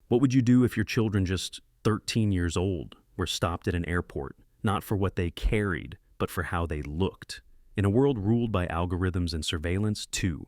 What would you do if your children, just 13 years old, were stopped at an airport, not for what they carried, but for how they looked? In a world ruled by algorithms and surveillance, too,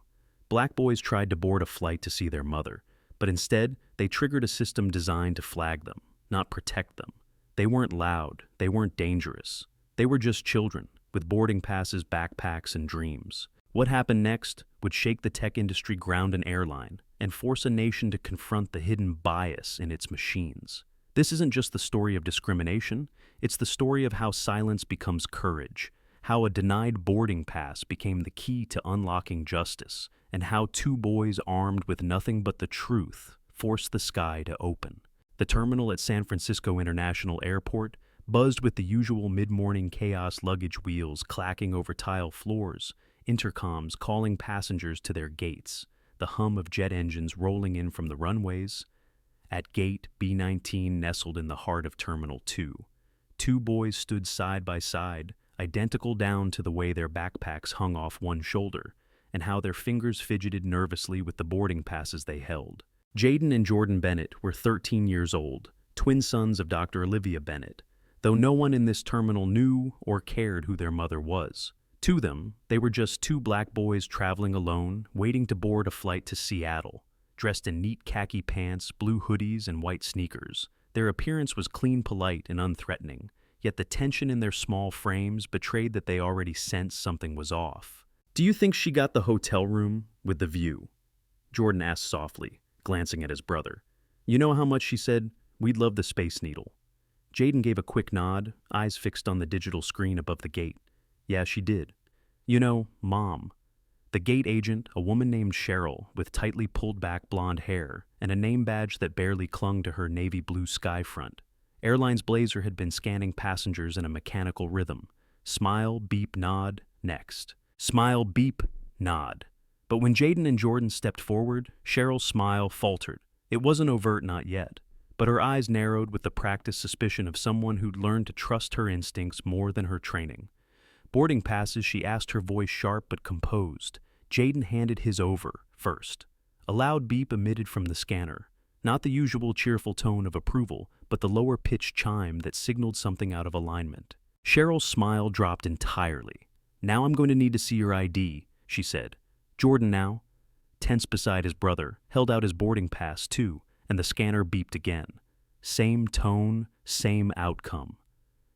black boys tried to board a flight to see their mother, but instead, they triggered a system designed to flag them, not protect them. They weren't loud, they weren't dangerous. They were just children, with boarding passes, backpacks, and dreams. What happened next would shake the tech industry, ground an airline, and force a nation to confront the hidden bias in its machines. This isn't just the story of discrimination, it's the story of how silence becomes courage, how a denied boarding pass became the key to unlocking justice, and how two boys armed with nothing but the truth forced the sky to open. The terminal at San Francisco International Airport buzzed with the usual mid-morning chaos, luggage wheels clacking over tile floors, intercoms calling passengers to their gates, the hum of jet engines rolling in from the runways. At gate B-19, nestled in the heart of Terminal 2, two boys stood side by side, identical down to the way their backpacks hung off one shoulder, and how their fingers fidgeted nervously with the boarding passes they held. Jayden and Jordan Bennett were 13 years old, twin sons of Dr. Olivia Bennett, though no one in this terminal knew or cared who their mother was. To them, they were just two black boys traveling alone, waiting to board a flight to Seattle, dressed in neat khaki pants, blue hoodies, and white sneakers. Their appearance was clean, polite, and unthreatening, yet the tension in their small frames betrayed that they already sensed something was off. "Do you think she got the hotel room with the view?" Jordan asked softly, glancing at his brother. "You know how much she said, we'd love the Space Needle?" Jayden gave a quick nod, eyes fixed on the digital screen above the gate. "Yeah, she did. You know, Mom." The gate agent, a woman named Cheryl, with tightly pulled back blonde hair and a name badge that barely clung to her navy blue sky front. Airline's blazer had been scanning passengers in a mechanical rhythm. Smile, beep, nod, next. Smile, beep, nod. But when Jayden and Jordan stepped forward, Cheryl's smile faltered. It wasn't overt, not yet, but her eyes narrowed with the practiced suspicion of someone who'd learned to trust her instincts more than her training. Boarding passes, she asked, her voice sharp but composed. Jayden handed his over first. A loud beep emitted from the scanner, not the usual cheerful tone of approval, but the lower-pitched chime that signaled something out of alignment. Cheryl's smile dropped entirely. "Now I'm going to need to see your ID," she said. Jordan, now, tense beside his brother, held out his boarding pass too, and the scanner beeped again. Same tone, same outcome.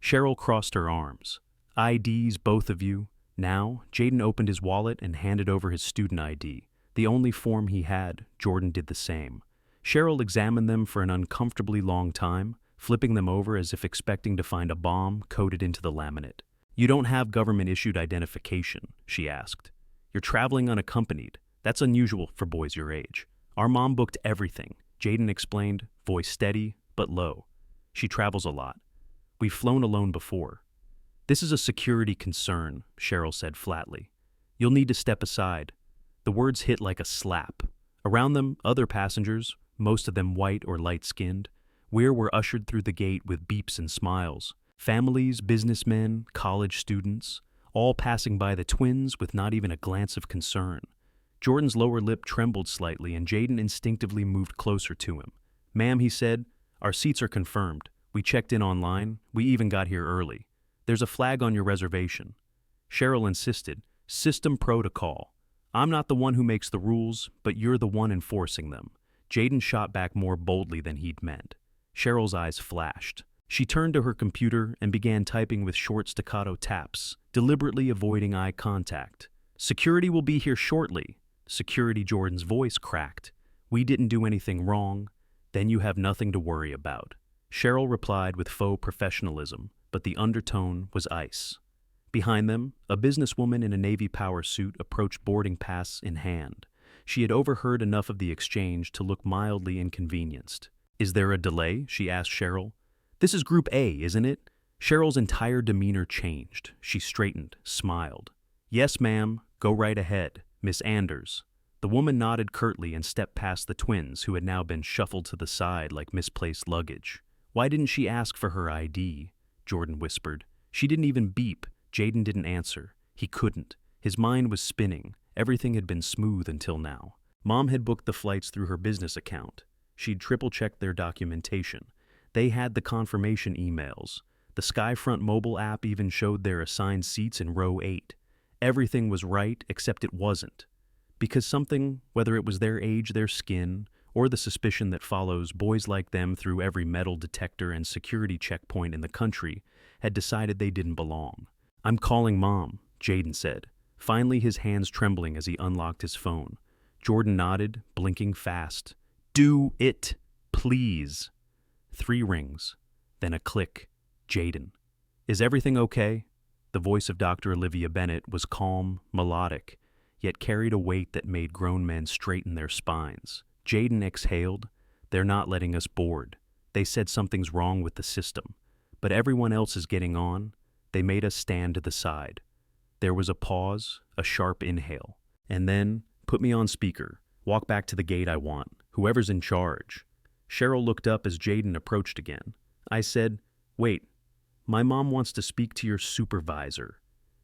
Cheryl crossed her arms. "IDs, both of you." Now, Jayden opened his wallet and handed over his student ID. The only form he had, Jordan did the same. Cheryl examined them for an uncomfortably long time, flipping them over as if expecting to find a bomb coded into the laminate. "You don't have government-issued identification," she asked. "You're traveling unaccompanied. That's unusual for boys your age." "Our mom booked everything," Jayden explained, voice steady but low. "She travels a lot. We've flown alone before." "This is a security concern," Cheryl said flatly. "You'll need to step aside." The words hit like a slap. Around them, other passengers, most of them white or light-skinned, were ushered through the gate with beeps and smiles. Families, businessmen, college students, all passing by the twins with not even a glance of concern. Jordan's lower lip trembled slightly, and Jayden instinctively moved closer to him. "Ma'am," he said, "our seats are confirmed. We checked in online. We even got here early. There's a flag on your reservation." Cheryl insisted, "System protocol. I'm not the one who makes the rules, but you're the one enforcing them." Jayden shot back more boldly than he'd meant. Cheryl's eyes flashed. She turned to her computer and began typing with short staccato taps, deliberately avoiding eye contact. "Security will be here shortly." Security, Jordan's voice cracked. "We didn't do anything wrong. Then you have nothing to worry about." Cheryl replied with faux professionalism, but the undertone was ice. Behind them, a businesswoman in a Navy power suit approached, boarding pass in hand. She had overheard enough of the exchange to look mildly inconvenienced. "Is there a delay?" she asked Cheryl. "This is Group A, isn't it?" Cheryl's entire demeanor changed. She straightened, smiled. "Yes, ma'am. Go right ahead. Miss Anders." The woman nodded curtly and stepped past the twins, who had now been shuffled to the side like misplaced luggage. "Why didn't she ask for her ID?" Jordan whispered. "She didn't even beep." Jayden didn't answer. He couldn't. His mind was spinning. Everything had been smooth until now. Mom had booked the flights through her business account. She'd triple-checked their documentation. They had the confirmation emails. The Skyfront mobile app even showed their assigned seats in row 8. Everything was right, except it wasn't. Because something, whether it was their age, their skin, or the suspicion that follows boys like them through every metal detector and security checkpoint in the country, had decided they didn't belong. "I'm calling Mom," Jayden said, finally his hands trembling as he unlocked his phone. Jordan nodded, blinking fast. "Do it, please." 3 rings, then a click. Jayden. "Is everything okay?" The voice of Dr. Olivia Bennett was calm, melodic, yet carried a weight that made grown men straighten their spines. Jayden exhaled. "They're not letting us board. They said something's wrong with the system. But everyone else is getting on. They made us stand to the side." There was a pause, a sharp inhale. And then, "Put me on speaker. Walk back to the gate I want. Whoever's in charge." Cheryl looked up as Jayden approached again. "I said, wait, my mom wants to speak to your supervisor."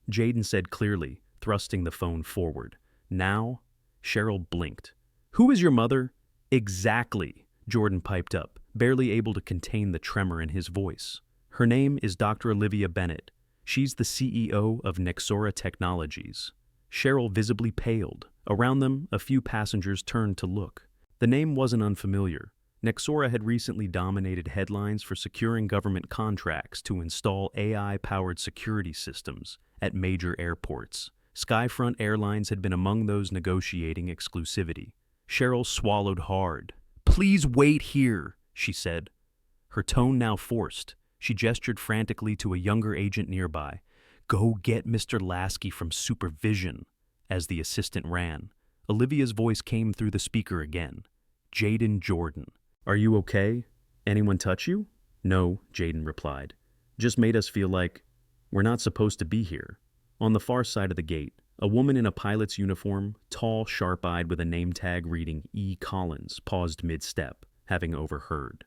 Jayden said clearly, thrusting the phone forward. "Now?" Cheryl blinked. "Who is your mother?" "Exactly," Jordan piped up, barely able to contain the tremor in his voice. "Her name is Dr. Olivia Bennett. She's the CEO of Nexora Technologies." Cheryl visibly paled. Around them, a few passengers turned to look. The name wasn't unfamiliar. Nexora had recently dominated headlines for securing government contracts to install AI-powered security systems at major airports. Skyfront Airlines had been among those negotiating exclusivity. Cheryl swallowed hard. "Please wait here," she said. Her tone now forced. She gestured frantically to a younger agent nearby. "Go get Mr. Lasky from supervision." As the assistant ran, Olivia's voice came through the speaker again. "Jayden Jordan. Are you okay? Anyone touch you?" "No," Jayden replied. "Just made us feel like we're not supposed to be here." On the far side of the gate, a woman in a pilot's uniform, tall, sharp-eyed with a name tag reading E. Collins, paused mid-step, having overheard.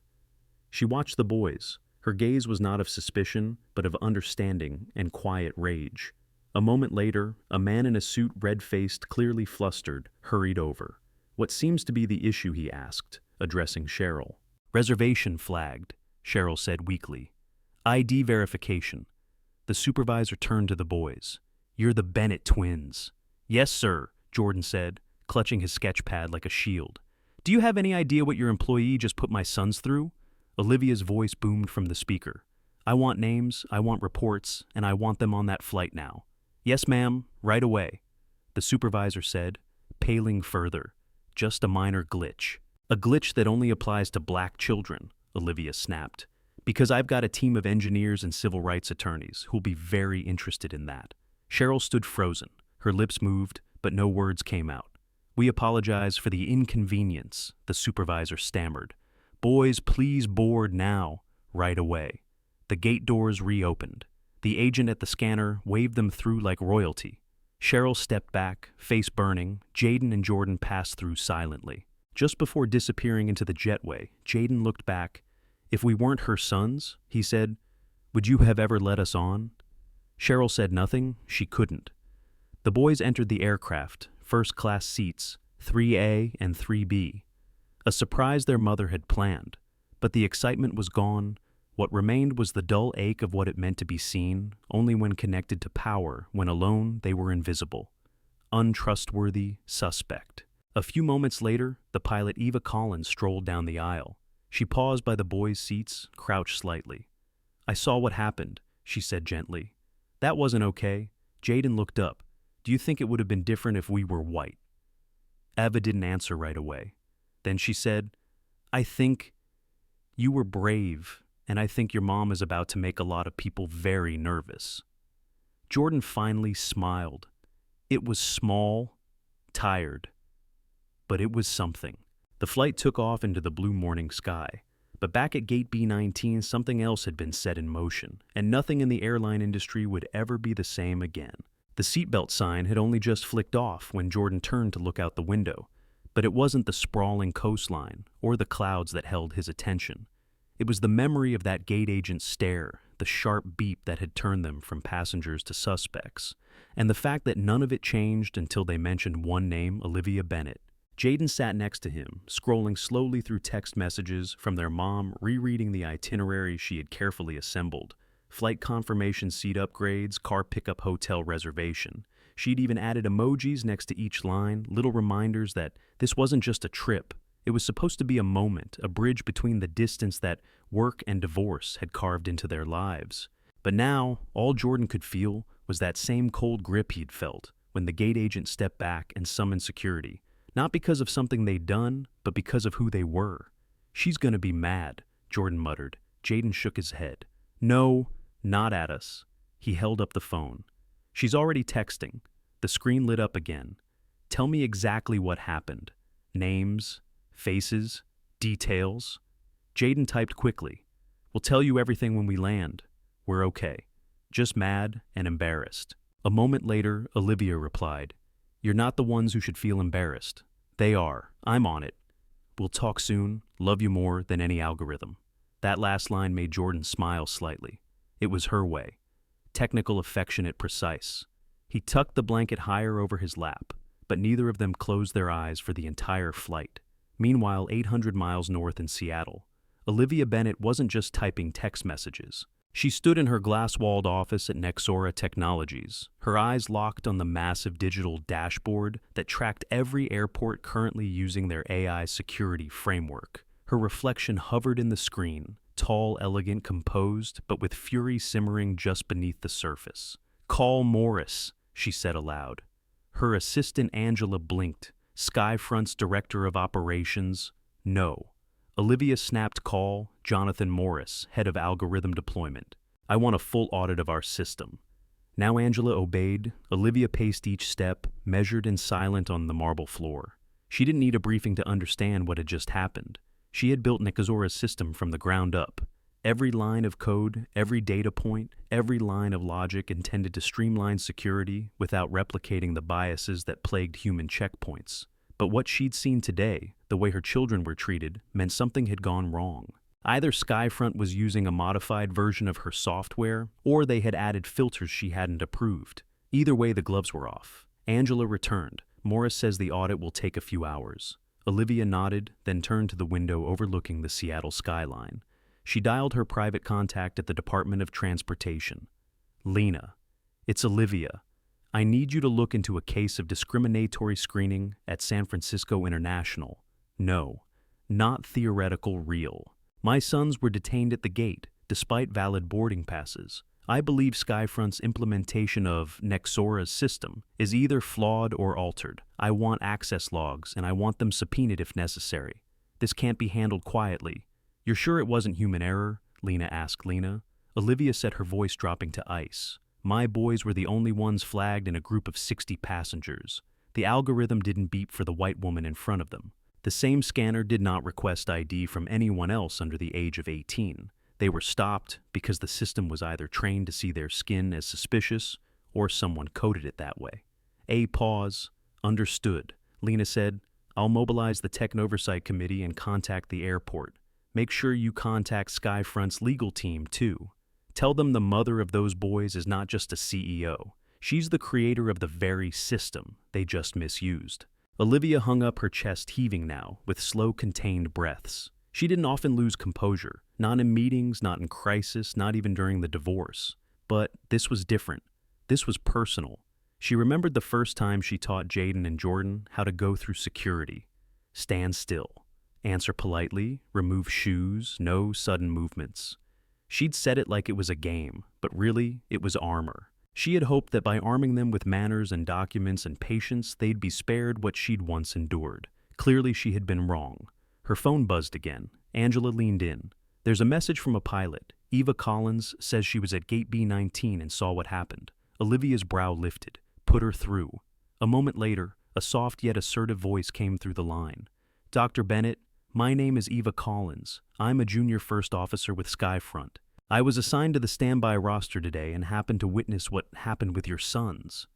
She watched the boys. Her gaze was not of suspicion, but of understanding and quiet rage. A moment later, a man in a suit, red-faced, clearly flustered, hurried over. "What seems to be the issue?" he asked, addressing Cheryl. "Reservation flagged," Cheryl said weakly. "ID verification." The supervisor turned to the boys. "You're the Bennett twins." "Yes, sir," Jordan said, clutching his sketch pad like a shield. "Do you have any idea what your employee just put my sons through?" Olivia's voice boomed from the speaker. "I want names, I want reports, and I want them on that flight now." "Yes, ma'am, right away," the supervisor said, paling further. "Just a minor glitch." "A glitch that only applies to black children," Olivia snapped. "Because I've got a team of engineers and civil rights attorneys who'll be very interested in that." Cheryl stood frozen. Her lips moved, but no words came out. "We apologize for the inconvenience," the supervisor stammered. "Boys, please board now." Right away. The gate doors reopened. The agent at the scanner waved them through like royalty. Cheryl stepped back, face burning. Jayden and Jordan passed through silently. Just before disappearing into the jetway, Jayden looked back. "If we weren't her sons," he said, "would you have ever let us on?" Cheryl said nothing. She couldn't. The boys entered the aircraft, first-class seats, 3A and 3B. A surprise their mother had planned. But the excitement was gone. What remained was the dull ache of what it meant to be seen, only when connected to power. When alone, they were invisible. Untrustworthy, suspect. A few moments later, the pilot Eva Collins strolled down the aisle. She paused by the boys' seats, crouched slightly. "I saw what happened," she said gently. "That wasn't okay." Jayden looked up. "Do you think it would have been different if we were white?" Eva didn't answer right away. Then she said, "I think you were brave, and I think your mom is about to make a lot of people very nervous." Jordan finally smiled. It was small, tired, but it was something. The flight took off into the blue morning sky. But back at gate B19, something else had been set in motion, and nothing in the airline industry would ever be the same again. The seatbelt sign had only just flicked off when Jordan turned to look out the window. But it wasn't the sprawling coastline or the clouds that held his attention. It was the memory of that gate agent's stare, the sharp beep that had turned them from passengers to suspects, and the fact that none of it changed until they mentioned one name, Olivia Bennett. Jayden sat next to him, scrolling slowly through text messages from their mom, rereading the itinerary she had carefully assembled. Flight confirmation seat upgrades, car pickup hotel reservation. She'd even added emojis next to each line, little reminders that this wasn't just a trip. It was supposed to be a moment, a bridge between the distance that work and divorce had carved into their lives. But now, all Jordan could feel was that same cold grip he'd felt when the gate agent stepped back and summoned security. Not because of something they'd done, but because of who they were. "She's gonna be mad," Jordan muttered. Jayden shook his head. "No, not at us." He held up the phone. "She's already texting." The screen lit up again. "Tell me exactly what happened. Names, faces, details." Jayden typed quickly. "We'll tell you everything when we land. We're okay. Just mad and embarrassed." A moment later, Olivia replied, "You're not the ones who should feel embarrassed. They are. I'm on it. We'll talk soon. Love you more than any algorithm." That last line made Jordan smile slightly. It was her way. Technical, affectionate, precise. He tucked the blanket higher over his lap, but neither of them closed their eyes for the entire flight. Meanwhile, 800 miles north in Seattle, Olivia Bennett wasn't just typing text messages. She stood in her glass-walled office at Nexora Technologies, her eyes locked on the massive digital dashboard that tracked every airport currently using their AI security framework. Her reflection hovered in the screen, tall, elegant, composed, but with fury simmering just beneath the surface. "Call Morris," she said aloud. Her assistant Angela blinked. Skyfront's director of operations? No. Olivia snapped call, Jonathan Morris, head of algorithm deployment. "I want a full audit of our system." Now Angela obeyed. Olivia paced each step, measured and silent on the marble floor. She didn't need a briefing to understand what had just happened. She had built Nexora's system from the ground up. Every line of code, every data point, every line of logic intended to streamline security without replicating the biases that plagued human checkpoints. But what she'd seen today, the way her children were treated, meant something had gone wrong. Either Skyfront was using a modified version of her software, or they had added filters she hadn't approved. Either way, the gloves were off. Angela returned. "Morris says the audit will take a few hours." Olivia nodded, then turned to the window overlooking the Seattle skyline. She dialed her private contact at the Department of Transportation. "Lena, it's Olivia. I need you to look into a case of discriminatory screening at San Francisco International. No, not theoretical, real. My sons were detained at the gate, despite valid boarding passes. I believe Skyfront's implementation of Nexora's system is either flawed or altered. I want access logs, and I want them subpoenaed if necessary. This can't be handled quietly." "You're sure it wasn't human error?" Lena asked Lena. Olivia said, her voice dropping to ice. "My boys were the only ones flagged in a group of 60 passengers. The algorithm didn't beep for the white woman in front of them. The same scanner did not request ID from anyone else under the age of 18. They were stopped because the system was either trained to see their skin as suspicious or someone coded it that way." A pause. "Understood," Lena said. "I'll mobilize the Tech Oversight Committee and contact the airport. Make sure you contact Skyfront's legal team, too. Tell them the mother of those boys is not just a CEO. She's the creator of the very system they just misused." Olivia hung up, her chest heaving now, with slow, contained breaths. She didn't often lose composure, not in meetings, not in crisis, not even during the divorce. But this was different. This was personal. She remembered the first time she taught Jayden and Jordan how to go through security. Stand still. Answer politely. Remove shoes. No sudden movements. She'd said it like it was a game, but really, it was armor. She had hoped that by arming them with manners and documents and patience, they'd be spared what she'd once endured. Clearly, she had been wrong. Her phone buzzed again. Angela leaned in. "There's a message from a pilot. Eva Collins says she was at gate B19 and saw what happened." Olivia's brow lifted. "Put her through." A moment later, a soft yet assertive voice came through the line. "Dr. Bennett, my name is Eva Collins. I'm a junior first officer with Skyfront. I was assigned to the standby roster today and happened to witness what happened with your sons."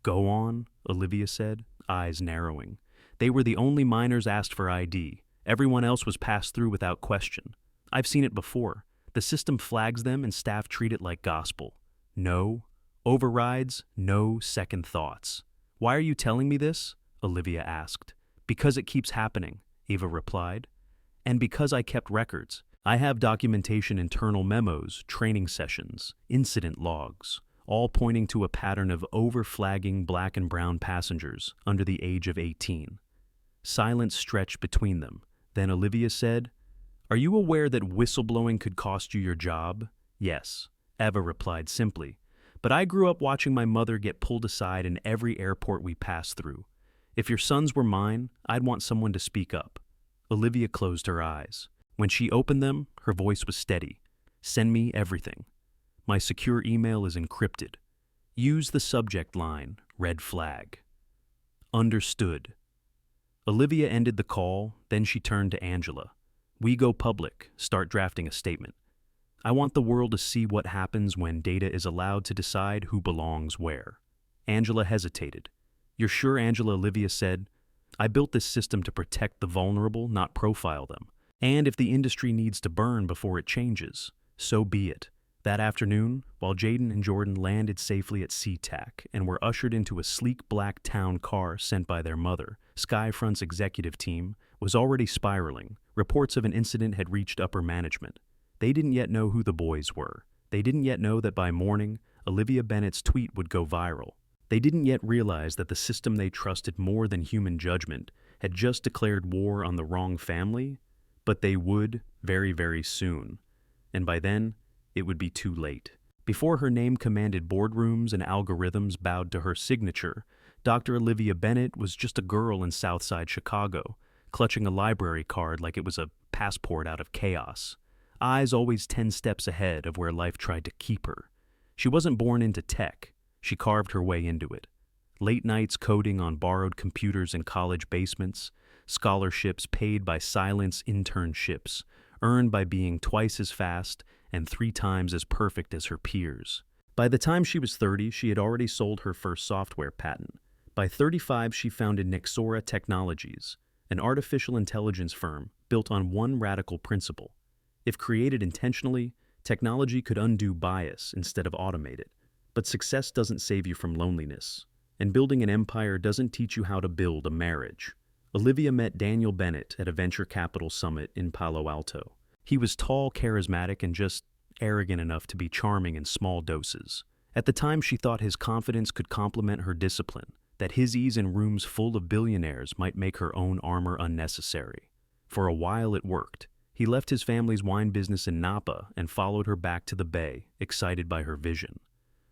"Go on," Olivia said, eyes narrowing. "They were the only minors asked for ID. Everyone else was passed through without question. I've seen it before. The system flags them and staff treat it like gospel. No overrides, no second thoughts." "Why are you telling me this?" Olivia asked. Because it keeps happening, Ava replied. And because I kept records. I have documentation, internal memos, training sessions, incident logs, all pointing to a pattern of over-flagging black and brown passengers under the age of 18. Silence stretched between them. Then Olivia said, "Are you aware that whistleblowing could cost you your job?" "Yes," Eva replied simply. "But I grew up watching my mother get pulled aside in every airport we passed through. If your sons were mine, I'd want someone to speak up." Olivia closed her eyes. When she opened them, her voice was steady. "Send me everything. My secure email is encrypted. Use the subject line, red flag." Understood. Olivia ended the call, then she turned to Angela. "We go public, start drafting a statement. I want the world to see what happens when data is allowed to decide who belongs where." Angela hesitated. "You're sure, Angela?" Olivia said. "I built this system to protect the vulnerable, not profile them. And if the industry needs to burn before it changes, so be it." That afternoon, while Jayden and Jordan landed safely at SeaTac and were ushered into a sleek black town car sent by their mother, Skyfront's executive team was already spiraling. Reports of an incident had reached upper management. They didn't yet know who the boys were. They didn't yet know that by morning, Olivia Bennett's tweet would go viral. They didn't yet realize that the system they trusted more than human judgment had just declared war on the wrong family, but they would very, very soon. And by then, it would be too late. Before her name commanded boardrooms and algorithms bowed to her signature, Dr. Olivia Bennett was just a girl in Southside Chicago, clutching a library card like it was a passport out of chaos. Eyes always 10 steps ahead of where life tried to keep her. She wasn't born into tech. She carved her way into it. Late nights coding on borrowed computers in college basements, scholarships paid by silence internships, earned by being twice as fast and 3 times as perfect as her peers. By the time she was 30, she had already sold her first software patent. By 35, she founded Nexora Technologies, an artificial intelligence firm built on one radical principle. If created intentionally, technology could undo bias instead of automate it. But success doesn't save you from loneliness, and building an empire doesn't teach you how to build a marriage. Olivia met Daniel Bennett at a venture capital summit in Palo Alto. He was tall, charismatic, and just arrogant enough to be charming in small doses. At the time, she thought his confidence could complement her discipline, that his ease in rooms full of billionaires might make her own armor unnecessary. For a while, it worked. He left his family's wine business in Napa and followed her back to the Bay, excited by her vision.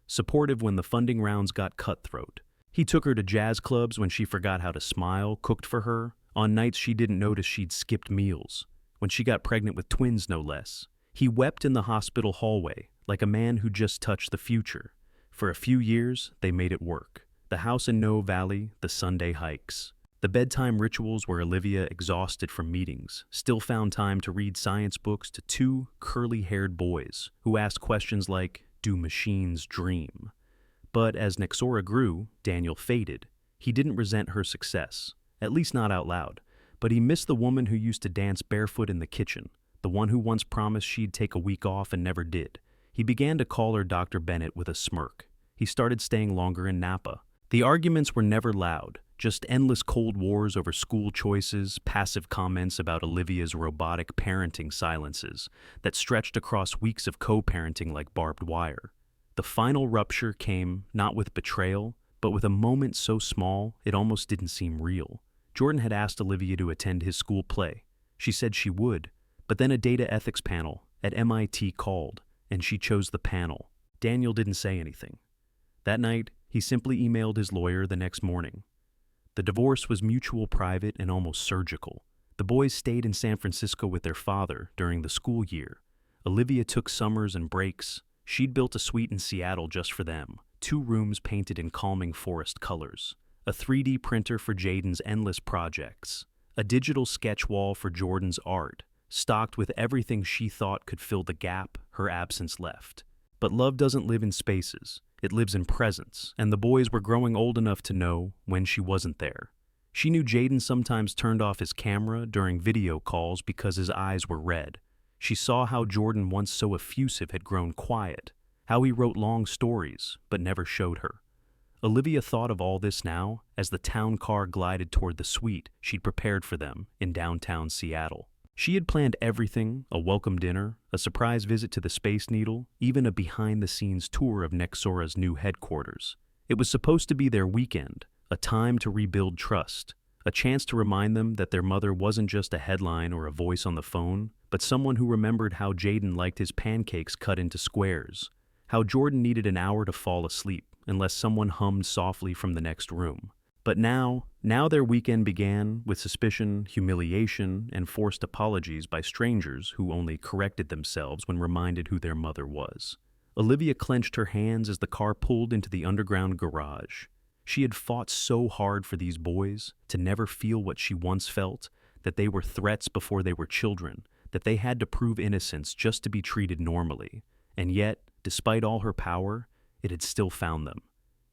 Supportive when the funding rounds got cutthroat. He took her to jazz clubs when she forgot how to smile, cooked for her, on nights she didn't notice she'd skipped meals, when she got pregnant with twins no less. He wept in the hospital hallway, like a man who just touched the future. For a few years, they made it work. The house in No Valley, the Sunday hikes. The bedtime rituals where Olivia, exhausted from meetings, still found time to read science books to 2 curly-haired boys who asked questions like, "Do machines dream?" But as Nexora grew, Daniel faded. He didn't resent her success, at least not out loud, but he missed the woman who used to dance barefoot in the kitchen, the one who once promised she'd take a week off and never did. He began to call her Dr. Bennett with a smirk. He started staying longer in Napa. The arguments were never loud, just endless cold wars over school choices, passive comments about Olivia's robotic parenting silences that stretched across weeks of co-parenting like barbed wire. The final rupture came not with betrayal, but with a moment so small it almost didn't seem real. Jordan had asked Olivia to attend his school play. She said she would, but then a data ethics panel at MIT called, and she chose the panel. Daniel didn't say anything. That night, he simply emailed his lawyer the next morning. The divorce was mutual, private, and almost surgical. The boys stayed in San Francisco with their father during the school year. Olivia took summers and breaks. She'd built a suite in Seattle just for them, 2 rooms painted in calming forest colors, a 3D printer for Jayden's endless projects, a digital sketch wall for Jordan's art, stocked with everything she thought could fill the gap her absence left. But love doesn't live in spaces. It lives in presence, and the boys were growing old enough to know when she wasn't there. She knew Jayden sometimes turned off his camera during video calls because his eyes were red. She saw how Jordan, once so effusive, had grown quiet, how he wrote long stories but never showed her. Olivia thought of all this now as the town car glided toward the suite she'd prepared for them in downtown Seattle. She had planned everything: a welcome dinner, a surprise visit to the Space Needle, even a behind-the-scenes tour of Nexora's new headquarters. It was supposed to be their weekend, a time to rebuild trust, a chance to remind them that their mother wasn't just a headline or a voice on the phone, but someone who remembered how Jayden liked his pancakes cut into squares, how Jordan needed an hour to fall asleep unless someone hummed softly from the next room. But now their weekend began with suspicion, humiliation, and forced apologies by strangers who only corrected themselves when reminded who their mother was. Olivia clenched her hands as the car pulled into the underground garage. She had fought so hard for these boys to never feel what she once felt, that they were threats before they were children, that they had to prove innocence just to be treated normally. And yet, despite all her power, it had still found them,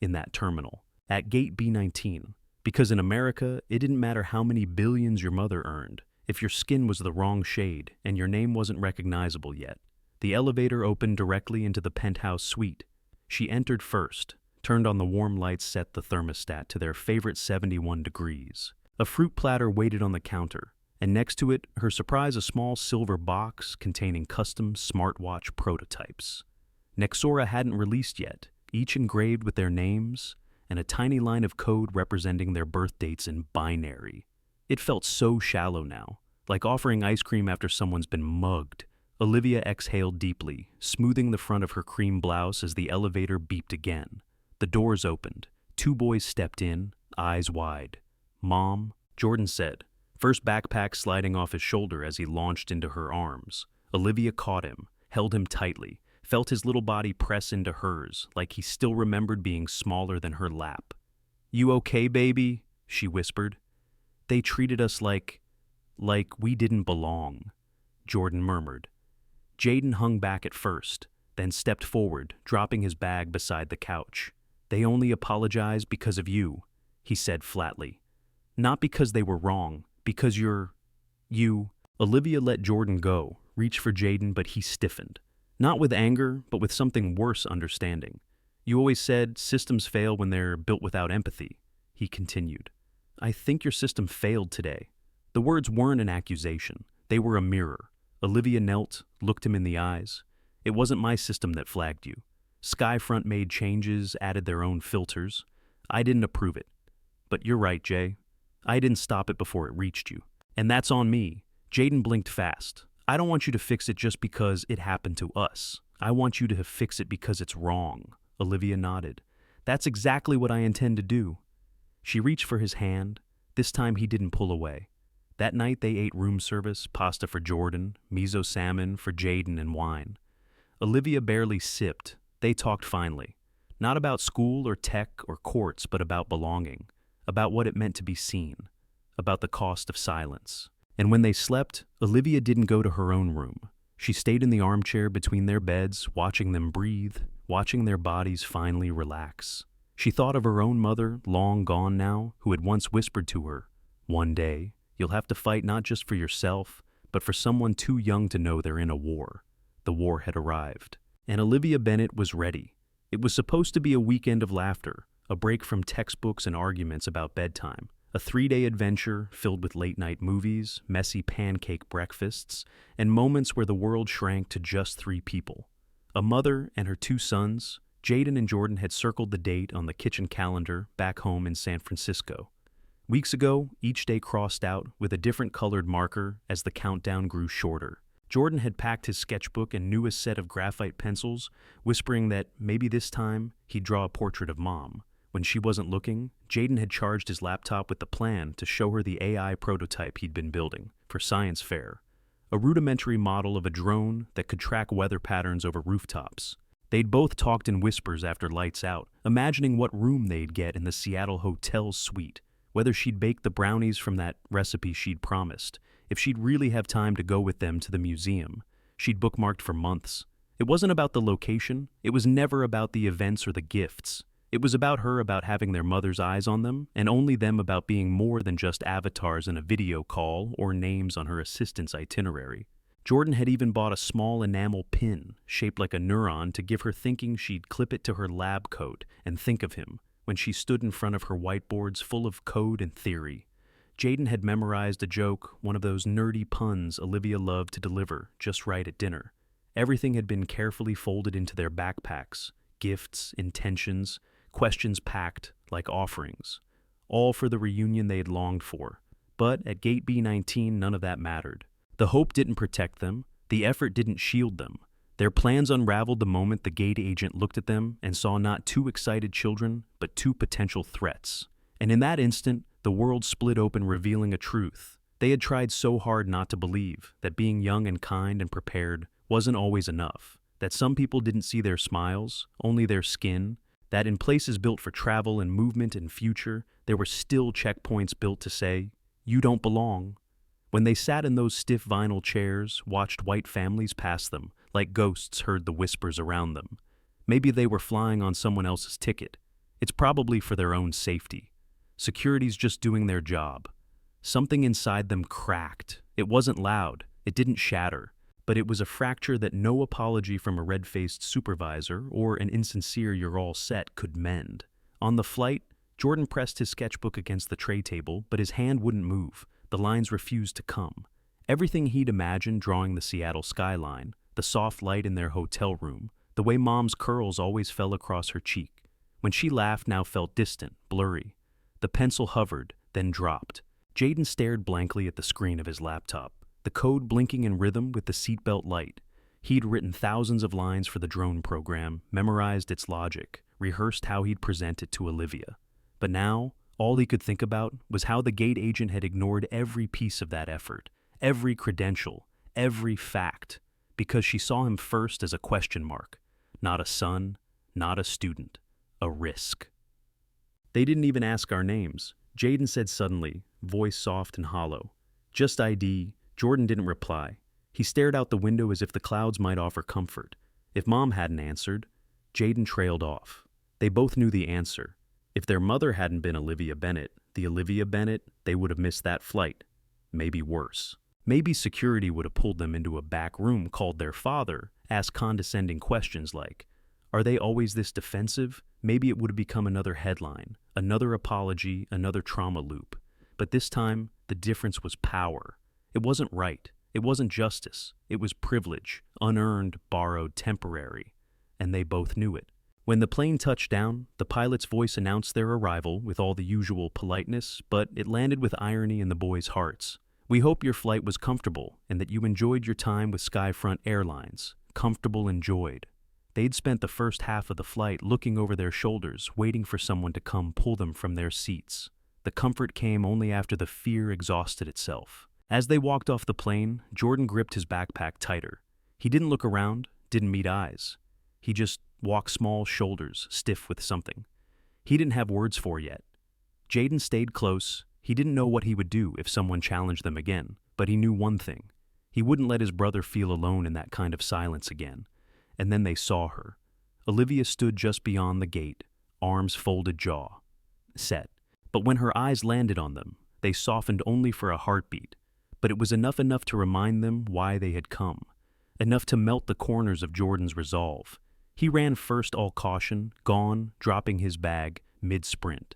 in that terminal, at gate B19. Because in America, it didn't matter how many billions your mother earned, if your skin was the wrong shade and your name wasn't recognizable yet. The elevator opened directly into the penthouse suite. She entered first, turned on the warm lights, set the thermostat to their favorite 71 degrees. A fruit platter waited on the counter, and next to it, her surprise, a small silver box containing custom smartwatch prototypes. Nexora hadn't released yet, each engraved with their names, and a tiny line of code representing their birth dates in binary. It felt so shallow now, like offering ice cream after someone's been mugged. Olivia exhaled deeply, smoothing the front of her cream blouse as the elevator beeped again. The doors opened. 2 boys stepped in, eyes wide. "Mom," Jordan said, first backpack sliding off his shoulder as he launched into her arms. Olivia caught him, held him tightly, felt his little body press into hers, like he still remembered being smaller than her lap. "You okay, baby?" she whispered. "They treated us like we didn't belong," Jordan murmured. Jayden hung back at first, then stepped forward, dropping his bag beside the couch. "They only apologized because of you," he said flatly. "Not because they were wrong, because you." Olivia let Jordan go, reached for Jayden, but he stiffened. Not with anger, but with something worse: understanding. "You always said systems fail when they're built without empathy," he continued. "I think your system failed today." The words weren't an accusation. They were a mirror. Olivia knelt, looked him in the eyes. "It wasn't my system that flagged you. Skyfront made changes, added their own filters. I didn't approve it. But you're right, Jay. I didn't stop it before it reached you. And that's on me." Jayden blinked fast. "I don't want you to fix it just because it happened to us. I want you to fix it because it's wrong." Olivia nodded. "That's exactly what I intend to do." She reached for his hand. This time he didn't pull away. That night they ate room service, pasta for Jordan, miso salmon for Jayden, and wine. Olivia barely sipped. They talked finally. Not about school or tech or courts, but about belonging, about what it meant to be seen, about the cost of silence. And when they slept, Olivia didn't go to her own room. She stayed in the armchair between their beds, watching them breathe, watching their bodies finally relax. She thought of her own mother, long gone now, who had once whispered to her, "One day, you'll have to fight not just for yourself, but for someone too young to know they're in a war." The war had arrived. And Olivia Bennett was ready. It was supposed to be a weekend of laughter, a break from textbooks and arguments about bedtime. A 3-day adventure filled with late-night movies, messy pancake breakfasts, and moments where the world shrank to just 3 people. A mother and her 2 sons. Jayden and Jordan had circled the date on the kitchen calendar back home in San Francisco. Weeks ago, each day crossed out with a different colored marker as the countdown grew shorter. Jordan had packed his sketchbook and newest set of graphite pencils, whispering that maybe this time he'd draw a portrait of Mom. When she wasn't looking, Jayden had charged his laptop with the plan to show her the AI prototype he'd been building for science fair, a rudimentary model of a drone that could track weather patterns over rooftops. They'd both talked in whispers after lights out, imagining what room they'd get in the Seattle hotel suite, whether she'd bake the brownies from that recipe she'd promised, if she'd really have time to go with them to the museum she'd bookmarked for months. It wasn't about the location. It was never about the events or the gifts. It was about her, about having their mother's eyes on them, and only them, about being more than just avatars in a video call or names on her assistant's itinerary. Jordan had even bought a small enamel pin, shaped like a neuron, to give her thinking she'd clip it to her lab coat and think of him when she stood in front of her whiteboards full of code and theory. Jayden had memorized a joke, one of those nerdy puns Olivia loved to deliver just right at dinner. Everything had been carefully folded into their backpacks, gifts, intentions, questions packed like offerings, all for the reunion they had longed for. But at Gate B19, none of that mattered. The hope didn't protect them, the effort didn't shield them. Their plans unraveled the moment the gate agent looked at them and saw not two excited children, but two potential threats. And in that instant, the world split open, revealing a truth. They had tried so hard not to believe that being young and kind and prepared wasn't always enough, that some people didn't see their smiles, only their skin, that in places built for travel and movement and future, there were still checkpoints built to say, "You don't belong." When they sat in those stiff vinyl chairs, watched white families pass them, like ghosts heard the whispers around them. Maybe they were flying on someone else's ticket. It's probably for their own safety. Security's just doing their job. Something inside them cracked. It wasn't loud. It didn't shatter. But it was a fracture that no apology from a red-faced supervisor or an insincere "you're all set" could mend. On the flight, Jordan pressed his sketchbook against the tray table, but his hand wouldn't move. The lines refused to come. Everything he'd imagined drawing the Seattle skyline, the soft light in their hotel room, the way Mom's curls always fell across her cheek. When she laughed, now felt distant, blurry. The pencil hovered, then dropped. Jayden stared blankly at the screen of his laptop, the code blinking in rhythm with the seatbelt light. He'd written thousands of lines for the drone program, memorized its logic, rehearsed how he'd present it to Olivia. But now, all he could think about was how the gate agent had ignored every piece of that effort, every credential, every fact, because she saw him first as a question mark, not a son, not a student, a risk. "They didn't even ask our names," Jayden said suddenly, voice soft and hollow. "Just ID." Jordan didn't reply. He stared out the window as if the clouds might offer comfort. If Mom hadn't answered, Jayden trailed off. They both knew the answer. If their mother hadn't been Olivia Bennett, the Olivia Bennett, they would have missed that flight. Maybe worse. Maybe security would have pulled them into a back room, called their father, asked condescending questions like, "Are they always this defensive?" Maybe it would have become another headline, another apology, another trauma loop. But this time, the difference was power. It wasn't right. It wasn't justice. It was privilege, unearned, borrowed, temporary. And they both knew it. When the plane touched down, the pilot's voice announced their arrival with all the usual politeness, but it landed with irony in the boys' hearts. "We hope your flight was comfortable and that you enjoyed your time with Skyfront Airlines." Comfortable, enjoyed. They'd spent the first half of the flight looking over their shoulders, waiting for someone to come pull them from their seats. The comfort came only after the fear exhausted itself. As they walked off the plane, Jordan gripped his backpack tighter. He didn't look around, didn't meet eyes. He just walked small shoulders, stiff with something he didn't have words for yet. Jayden stayed close. He didn't know what he would do if someone challenged them again, but he knew one thing. He wouldn't let his brother feel alone in that kind of silence again. And then they saw her. Olivia stood just beyond the gate, arms folded, jaw set. But when her eyes landed on them, they softened only for a heartbeat. But it was enough to remind them why they had come. Enough to melt the corners of Jordan's resolve. He ran first, all caution, gone, dropping his bag, mid-sprint.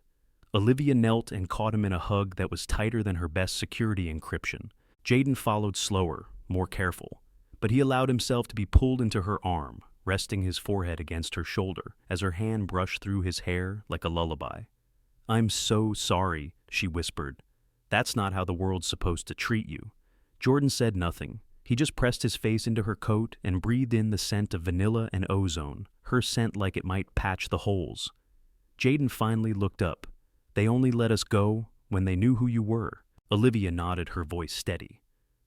Olivia knelt and caught him in a hug that was tighter than her best security encryption. Jayden followed slower, more careful. But he allowed himself to be pulled into her arm, resting his forehead against her shoulder as her hand brushed through his hair like a lullaby. "I'm so sorry," she whispered. "That's not how the world's supposed to treat you." Jordan said nothing. He just pressed his face into her coat and breathed in the scent of vanilla and ozone, her scent like it might patch the holes. Jayden finally looked up. "They only let us go when they knew who you were." Olivia nodded, her voice steady.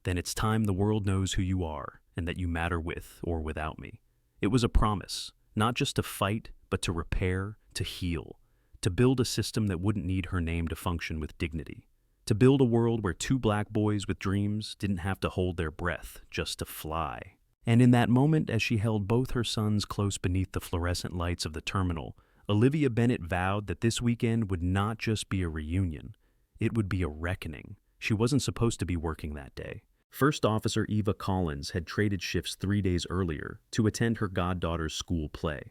"Then it's time the world knows who you are and that you matter with or without me." It was a promise, not just to fight, but to repair, to heal, to build a system that wouldn't need her name to function with dignity. To build a world where two black boys with dreams didn't have to hold their breath just to fly. And in that moment, as she held both her sons close beneath the fluorescent lights of the terminal, Olivia Bennett vowed that this weekend would not just be a reunion, it would be a reckoning. She wasn't supposed to be working that day. First Officer Eva Collins had traded shifts 3 days earlier to attend her goddaughter's school play.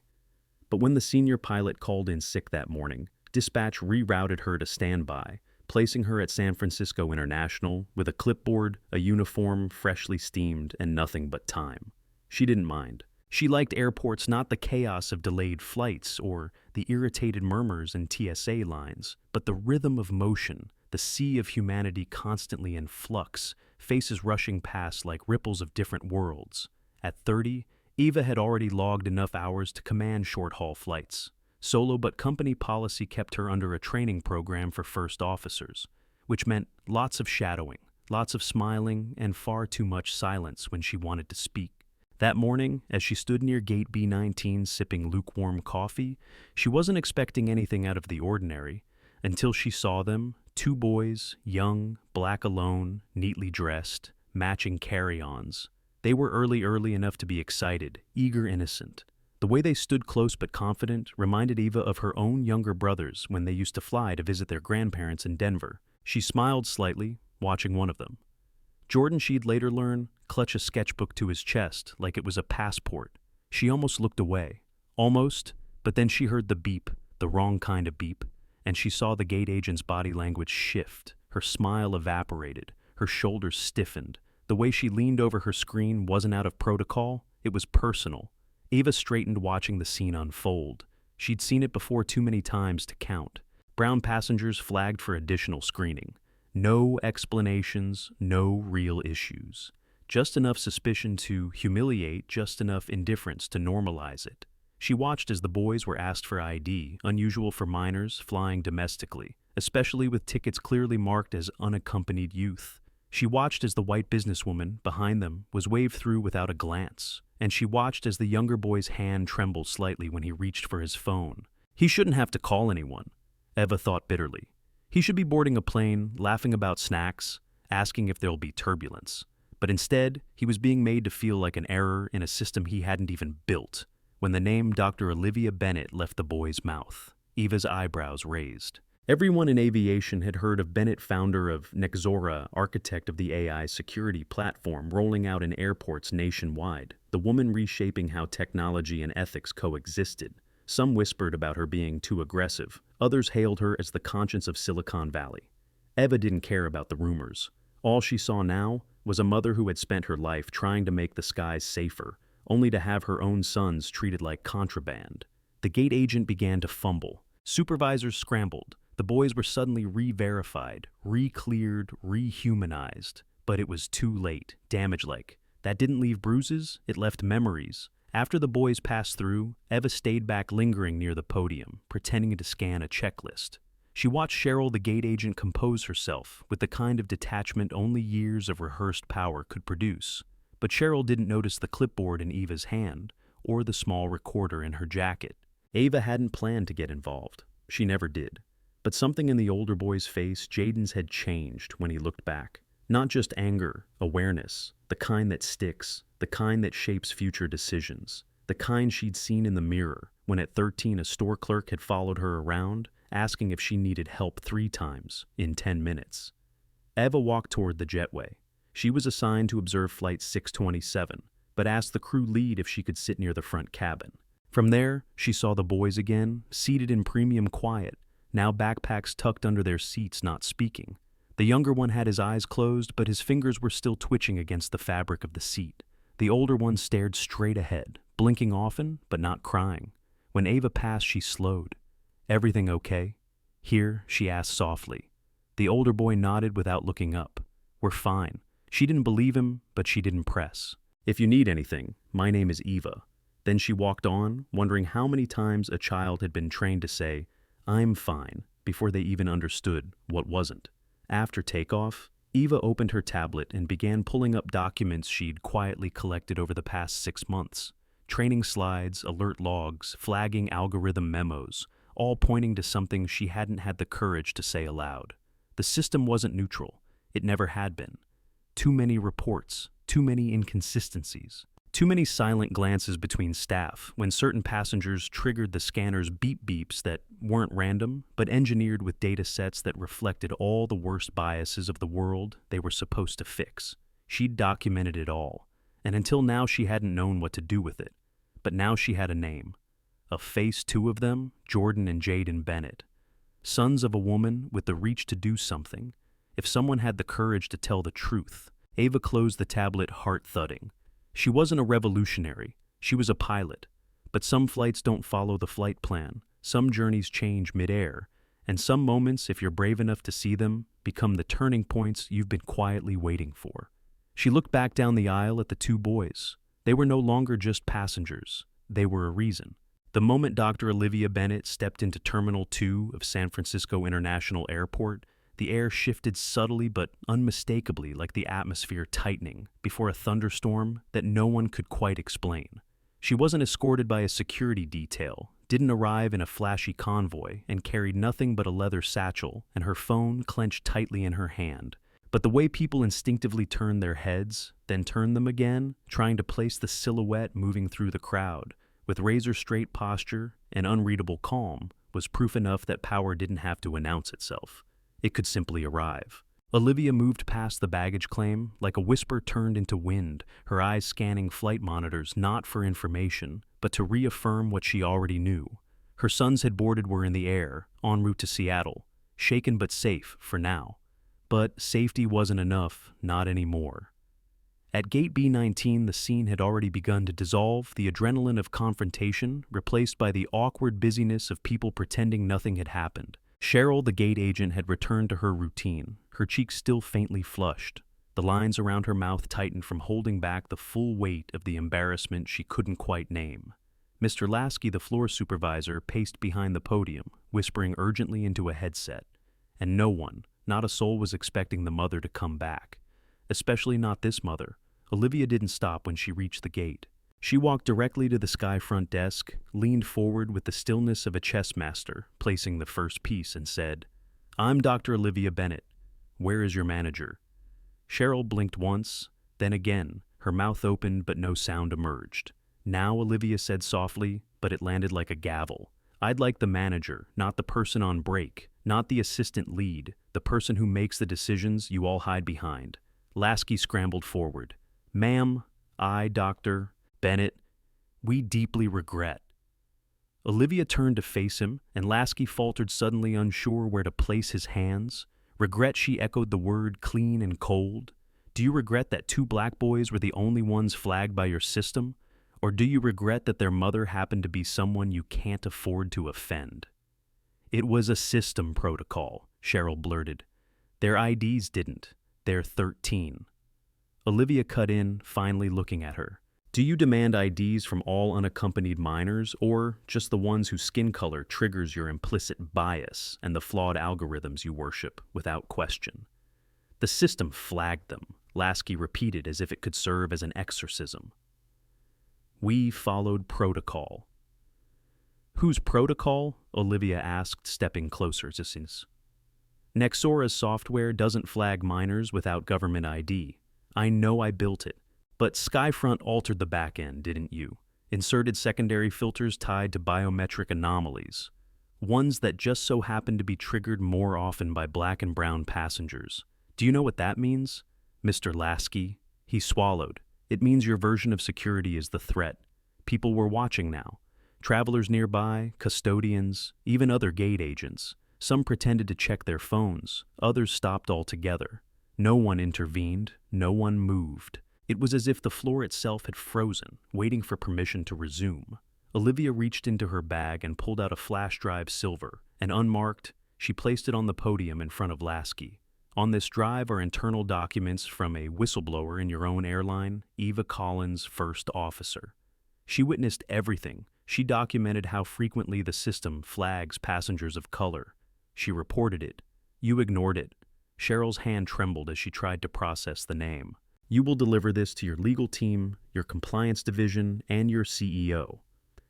But when the senior pilot called in sick that morning, dispatch rerouted her to standby, placing her at San Francisco International with a clipboard, a uniform freshly steamed, and nothing but time. She didn't mind. She liked airports, not the chaos of delayed flights or the irritated murmurs in TSA lines, but the rhythm of motion, the sea of humanity constantly in flux, faces rushing past like ripples of different worlds. At 30, Eva had already logged enough hours to command short-haul flights. Solo but company policy kept her under a training program for first officers, which meant lots of shadowing, lots of smiling, and far too much silence when she wanted to speak. That morning, as she stood near Gate B-19 sipping lukewarm coffee, she wasn't expecting anything out of the ordinary until she saw them, two boys, young, black alone, neatly dressed, matching carry-ons. They were early enough to be excited, eager, innocent. The way they stood close but confident reminded Eva of her own younger brothers when they used to fly to visit their grandparents in Denver. She smiled slightly, watching one of them. Jordan, she'd later learn, clutched a sketchbook to his chest like it was a passport. She almost looked away. Almost, but then she heard the beep, the wrong kind of beep, and she saw the gate agent's body language shift. Her smile evaporated, her shoulders stiffened. The way she leaned over her screen wasn't out of protocol, it was personal. Eva straightened, watching the scene unfold. She'd seen it before too many times to count. Brown passengers flagged for additional screening. No explanations, no real issues. Just enough suspicion to humiliate, just enough indifference to normalize it. She watched as the boys were asked for ID, unusual for minors flying domestically, especially with tickets clearly marked as unaccompanied youth. She watched as the white businesswoman behind them was waved through without a glance, and she watched as the younger boy's hand trembled slightly when he reached for his phone. He shouldn't have to call anyone, Eva thought bitterly. He should be boarding a plane, laughing about snacks, asking if there'll be turbulence. But instead, he was being made to feel like an error in a system he hadn't even built. When the name Dr. Olivia Bennett left the boy's mouth, Eva's eyebrows raised. Everyone in aviation had heard of Bennett, founder of Nexora, architect of the AI security platform rolling out in airports nationwide, the woman reshaping how technology and ethics coexisted. Some whispered about her being too aggressive. Others hailed her as the conscience of Silicon Valley. Eva didn't care about the rumors. All she saw now was a mother who had spent her life trying to make the skies safer, only to have her own sons treated like contraband. The gate agent began to fumble. Supervisors scrambled. The boys were suddenly re-verified, re-cleared, re-humanized. But it was too late. Damage-like. That didn't leave bruises, it left memories. After the boys passed through, Eva stayed back lingering near the podium, pretending to scan a checklist. She watched Cheryl, the gate agent, compose herself with the kind of detachment only years of rehearsed power could produce. But Cheryl didn't notice the clipboard in Eva's hand, or the small recorder in her jacket. Eva hadn't planned to get involved. She never did. But something in the older boy's face, Jayden's, had changed when he looked back. Not just anger, awareness, the kind that sticks, the kind that shapes future decisions, the kind she'd seen in the mirror when at 13 a store clerk had followed her around, asking if she needed help 3 times in 10 minutes. Eva walked toward the jetway. She was assigned to observe Flight 627, but asked the crew lead if she could sit near the front cabin. From there, she saw the boys again, seated in premium quiet, now backpacks tucked under their seats, not speaking. The younger one had his eyes closed, but his fingers were still twitching against the fabric of the seat. The older one stared straight ahead, blinking often, but not crying. When Eva passed, she slowed. "Everything okay?" "Here," she asked softly. The older boy nodded without looking up. "We're fine." She didn't believe him, but she didn't press. "If you need anything, my name is Eva." Then she walked on, wondering how many times a child had been trained to say, "I'm fine," before they even understood what wasn't. After takeoff, Eva opened her tablet and began pulling up documents she'd quietly collected over the past 6 months. Training slides, alert logs, flagging algorithm memos, all pointing to something she hadn't had the courage to say aloud. The system wasn't neutral. It never had been. Too many reports, too many inconsistencies. Too many silent glances between staff when certain passengers triggered the scanner's beeps that weren't random, but engineered with data sets that reflected all the worst biases of the world they were supposed to fix. She'd documented it all, and until now she hadn't known what to do with it. But now she had a name. A face, 2 of them, Jordan and Jayden Bennett. Sons of a woman with the reach to do something. If someone had the courage to tell the truth. Ava closed the tablet, heart thudding. She wasn't a revolutionary. She was a pilot. But some flights don't follow the flight plan. Some journeys change mid-air. And some moments, if you're brave enough to see them, become the turning points you've been quietly waiting for. She looked back down the aisle at the two boys. They were no longer just passengers. They were a reason. The moment Dr. Olivia Bennett stepped into Terminal 2 of San Francisco International Airport, the air shifted subtly but unmistakably, like the atmosphere tightening before a thunderstorm that no one could quite explain. She wasn't escorted by a security detail, didn't arrive in a flashy convoy, and carried nothing but a leather satchel and her phone clenched tightly in her hand. But the way people instinctively turn their heads, then turn them again, trying to place the silhouette moving through the crowd, with razor-straight posture and unreadable calm, was proof enough that power didn't have to announce itself. It could simply arrive. Olivia moved past the baggage claim, like a whisper turned into wind, her eyes scanning flight monitors not for information, but to reaffirm what she already knew. Her sons had boarded were in the air, en route to Seattle, shaken but safe for now. But safety wasn't enough, not anymore. At gate B19, the scene had already begun to dissolve, the adrenaline of confrontation replaced by the awkward busyness of people pretending nothing had happened. Cheryl, the gate agent, had returned to her routine, her cheeks still faintly flushed. The lines around her mouth tightened from holding back the full weight of the embarrassment she couldn't quite name. Mr. Lasky, the floor supervisor, paced behind the podium, whispering urgently into a headset. And no one, not a soul, was expecting the mother to come back. Especially not this mother. Olivia didn't stop when she reached the gate. She walked directly to the skyfront desk, leaned forward with the stillness of a chess master, placing the first piece, and said, "I'm Dr. Olivia Bennett. Where is your manager?" Cheryl blinked once, then again, her mouth opened but no sound emerged. Now, Olivia said softly, but it landed like a gavel. "I'd like the manager, not the person on break, not the assistant lead, the person who makes the decisions you all hide behind." Lasky scrambled forward. "Ma'am, Dr. Bennett, we deeply regret." Olivia turned to face him, and Lasky faltered, suddenly unsure where to place his hands. Regret, she echoed the word clean and cold. Do you regret that two black boys were the only ones flagged by your system? Or do you regret that their mother happened to be someone you can't afford to offend? "It was a system protocol," Cheryl blurted. "Their IDs didn't. They're 13. Olivia cut in, finally looking at her. "Do you demand IDs from all unaccompanied minors, or just the ones whose skin color triggers your implicit bias and the flawed algorithms you worship without question?" "The system flagged them," Lasky repeated as if it could serve as an exorcism. "We followed protocol." "Whose protocol?" Olivia asked, stepping closer to Sins. "Nexora's software doesn't flag minors without government ID. I know I built it. But Skyfront altered the back end, didn't you? Inserted secondary filters tied to biometric anomalies. Ones that just so happen to be triggered more often by black and brown passengers. Do you know what that means? Mr. Lasky?" He swallowed. "It means your version of security is the threat. People were watching now. Travelers nearby, custodians, even other gate agents. Some pretended to check their phones. Others stopped altogether. No one intervened. No one moved. It was as if the floor itself had frozen, waiting for permission to resume. Olivia reached into her bag and pulled out a flash drive silver, and unmarked, she placed it on the podium in front of Lasky. "On this drive are internal documents from a whistleblower in your own airline, Eva Collins, first officer. She witnessed everything. She documented how frequently the system flags passengers of color. She reported it. You ignored it." Cheryl's hand trembled as she tried to process the name. "You will deliver this to your legal team, your compliance division, and your CEO.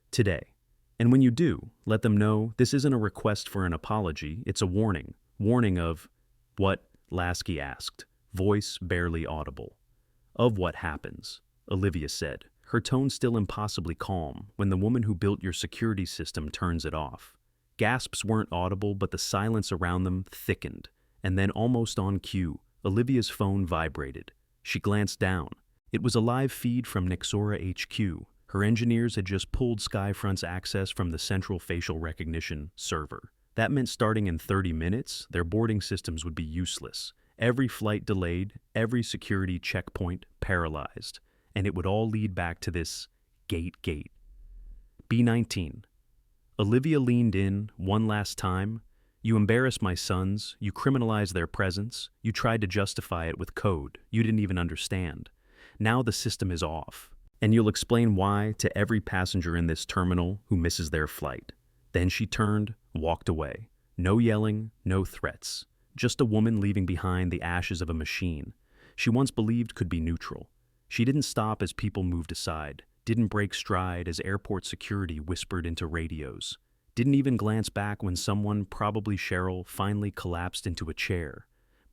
Today. And when you do, let them know this isn't a request for an apology, it's a warning. Warning of..." "What?" Lasky asked, voice barely audible. "Of what happens," Olivia said, her tone still impossibly calm, "when the woman who built your security system turns it off." Gasps weren't audible, but the silence around them thickened. And then, almost on cue, Olivia's phone vibrated. She glanced down. It was a live feed from Nexora HQ. Her engineers had just pulled Skyfront's access from the central facial recognition server. That meant starting in 30 minutes, their boarding systems would be useless. Every flight delayed, every security checkpoint paralyzed, and it would all lead back to this gate. B-19. Olivia leaned in one last time. You embarrassed my sons, you criminalized their presence, you tried to justify it with code you didn't even understand. Now the system is off, and you'll explain why to every passenger in this terminal who misses their flight. Then she turned, walked away. No yelling, no threats. Just a woman leaving behind the ashes of a machine she once believed could be neutral. She didn't stop as people moved aside, didn't break stride as airport security whispered into radios, didn't even glance back when someone, probably Cheryl, finally collapsed into a chair,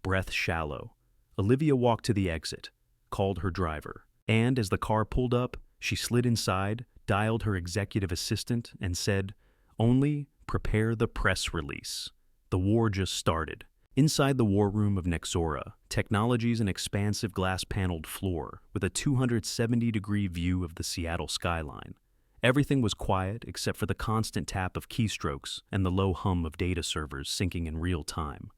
breath shallow. Olivia walked to the exit, called her driver, and as the car pulled up, she slid inside, dialed her executive assistant, and said, "Only prepare the press release. The war just started." Inside the war room of Nexora, technology's an expansive glass-paneled floor with a 270-degree view of the Seattle skyline. Everything was quiet except for the constant tap of keystrokes and the low hum of data servers syncing in real time.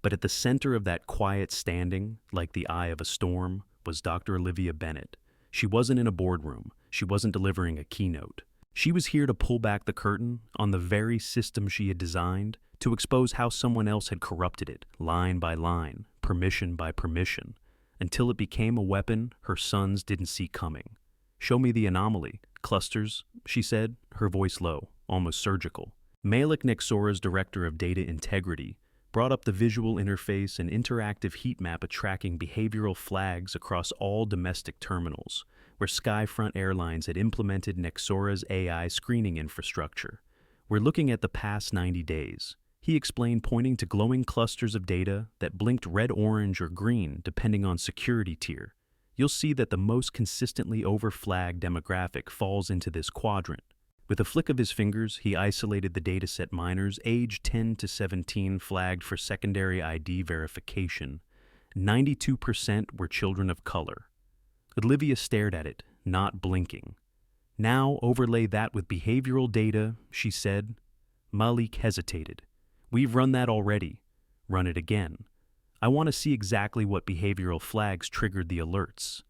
But at the center of that quiet standing, like the eye of a storm, was Dr. Olivia Bennett. She wasn't in a boardroom. She wasn't delivering a keynote. She was here to pull back the curtain on the very system she had designed, to expose how someone else had corrupted it, line by line, permission by permission, until it became a weapon her sons didn't see coming. "Show me the anomaly. Clusters," she said, her voice low, almost surgical. Malik Nexora's director of data integrity brought up the visual interface and interactive heat map tracking behavioral flags across all domestic terminals, where Skyfront Airlines had implemented Nexora's AI screening infrastructure. "We're looking at the past 90 days. He explained, pointing to glowing clusters of data that blinked red, orange, or green depending on security tier. "You'll see that the most consistently over-flagged demographic falls into this quadrant." With a flick of his fingers, he isolated the dataset minors aged 10 to 17 flagged for secondary ID verification. 92% were children of color. Olivia stared at it, not blinking. "Now overlay that with behavioral data," she said. Malik hesitated. "We've run that already." "Run it again. I want to see exactly what behavioral flags triggered the alerts."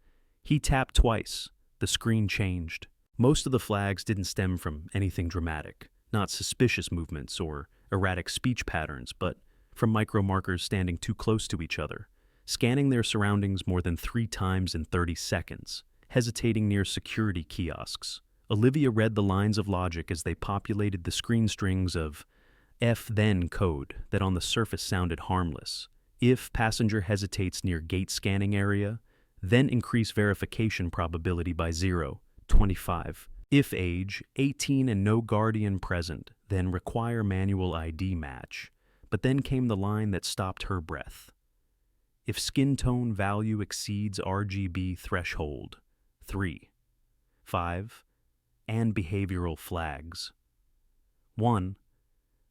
He tapped twice. The screen changed. Most of the flags didn't stem from anything dramatic, not suspicious movements or erratic speech patterns, but from micromarkers standing too close to each other, scanning their surroundings more than 3 times in 30 seconds, hesitating near security kiosks. Olivia read the lines of logic as they populated the screen strings of if-then code that on the surface sounded harmless. If passenger hesitates near gate scanning area, then increase verification probability by 0.25. If age, 18 and no guardian present, then require manual ID match. But then came the line that stopped her breath. If skin tone value exceeds RGB threshold, 3, 5, and behavioral flags. 1.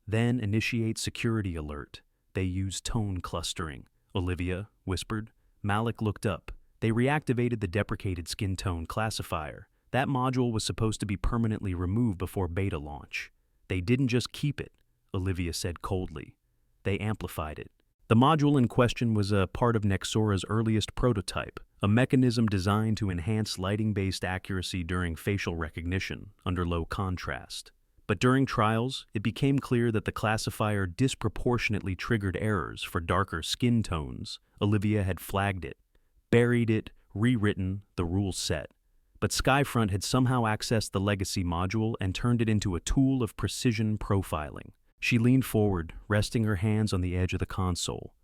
Then initiate security alert. They use tone clustering, Olivia whispered. Malik looked up. They reactivated the deprecated skin tone classifier. That module was supposed to be permanently removed before beta launch. "They didn't just keep it," Olivia said coldly. "They amplified it." The module in question was a part of Nexora's earliest prototype, a mechanism designed to enhance lighting-based accuracy during facial recognition under low contrast. But during trials, it became clear that the classifier disproportionately triggered errors for darker skin tones. Olivia had flagged it, buried it, rewritten, the rule set. But Skyfront had somehow accessed the legacy module and turned it into a tool of precision profiling. She leaned forward, resting her hands on the edge of the console.